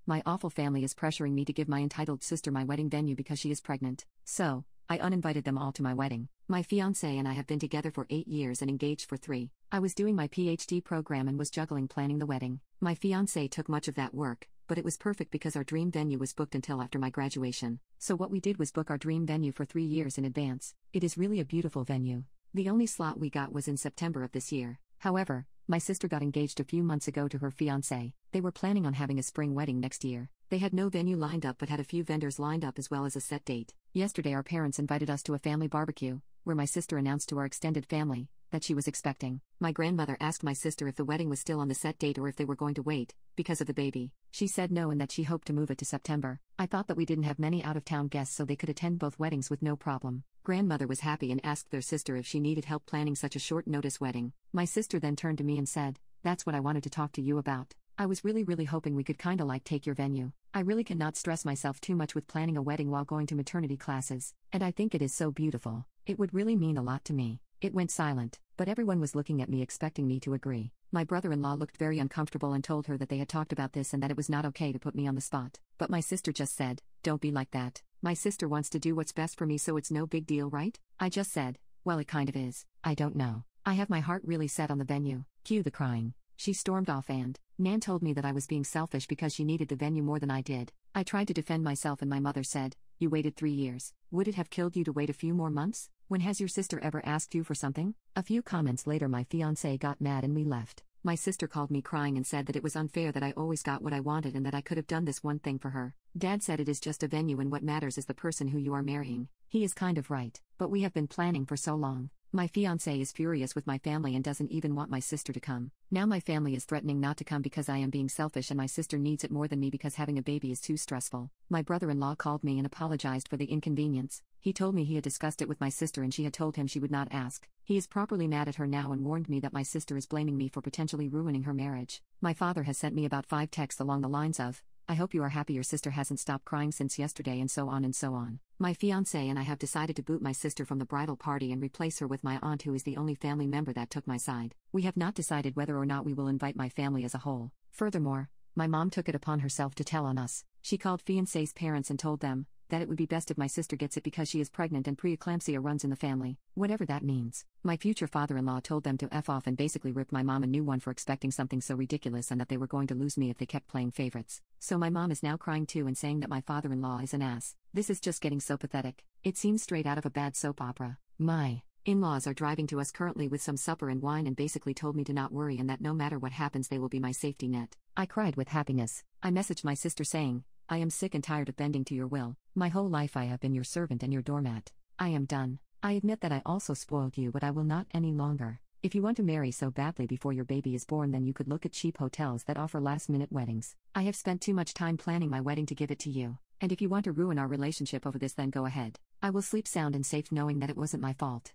My awful family is pressuring me to give my entitled sister my wedding venue because she is pregnant. So, I uninvited them all to my wedding. My fiancé and I have been together for 8 years and engaged for 3. I was doing my PhD program and was juggling planning the wedding. My fiancé took much of that work, but it was perfect because our dream venue was booked until after my graduation. So what we did was book our dream venue for 3 years in advance. It is really a beautiful venue. The only slot we got was in September of this year. However, my sister got engaged a few months ago to her fiancé. They were planning on having a spring wedding next year. They had no venue lined up but had a few vendors lined up as well as a set date. Yesterday our parents invited us to a family barbecue, where my sister announced to our extended family that she was expecting. My grandmother asked my sister if the wedding was still on the set date or if they were going to wait, because of the baby. She said no and that she hoped to move it to September. I thought that we didn't have many out-of-town guests so they could attend both weddings with no problem. Grandmother was happy and asked their sister if she needed help planning such a short-notice wedding. My sister then turned to me and said, "That's what I wanted to talk to you about. I was really hoping we could kinda like take your venue. I really cannot stress myself too much with planning a wedding while going to maternity classes, and I think it is so beautiful. It would really mean a lot to me." It went silent, but everyone was looking at me expecting me to agree. My brother-in-law looked very uncomfortable and told her that they had talked about this and that it was not okay to put me on the spot. But my sister just said, "Don't be like that. My sister wants to do what's best for me so it's no big deal, right?" I just said, "Well, it kind of is. I don't know. I have my heart really set on the venue." Cue the crying. She stormed off and Nan told me that I was being selfish because she needed the venue more than I did. I tried to defend myself and my mother said, "You waited 3 years. Would it have killed you to wait a few more months? When has your sister ever asked you for something?" A few comments later my fiancé got mad and we left. My sister called me crying and said that it was unfair that I always got what I wanted and that I could have done this one thing for her. Dad said it is just a venue and what matters is the person who you are marrying. He is kind of right, but we have been planning for so long. My fiancé is furious with my family and doesn't even want my sister to come. Now my family is threatening not to come because I am being selfish and my sister needs it more than me because having a baby is too stressful. My brother-in-law called me and apologized for the inconvenience. He told me he had discussed it with my sister and she had told him she would not ask. He is properly mad at her now and warned me that my sister is blaming me for potentially ruining her marriage. My father has sent me about 5 texts along the lines of, "I hope you are happy your sister hasn't stopped crying since yesterday," and so on and so on. My fiancé and I have decided to boot my sister from the bridal party and replace her with my aunt, who is the only family member that took my side. We have not decided whether or not we will invite my family as a whole. Furthermore, my mom took it upon herself to tell on us. She called fiancé's parents and told them that it would be best if my sister gets it because she is pregnant and preeclampsia runs in the family, whatever that means. My future father-in-law told them to F off and basically ripped my mom a new one for expecting something so ridiculous and that they were going to lose me if they kept playing favorites. So my mom is now crying too and saying that my father-in-law is an ass. This is just getting so pathetic. It seems straight out of a bad soap opera. My in-laws are driving to us currently with some supper and wine and basically told me to not worry and that no matter what happens they will be my safety net. I cried with happiness. I messaged my sister saying, "I am sick and tired of bending to your will. My whole life I have been your servant and your doormat. I am done. I admit that I also spoiled you, but I will not any longer. If you want to marry so badly before your baby is born, then you could look at cheap hotels that offer last-minute weddings. I have spent too much time planning my wedding to give it to you. And if you want to ruin our relationship over this, then go ahead. I will sleep sound and safe knowing that it wasn't my fault."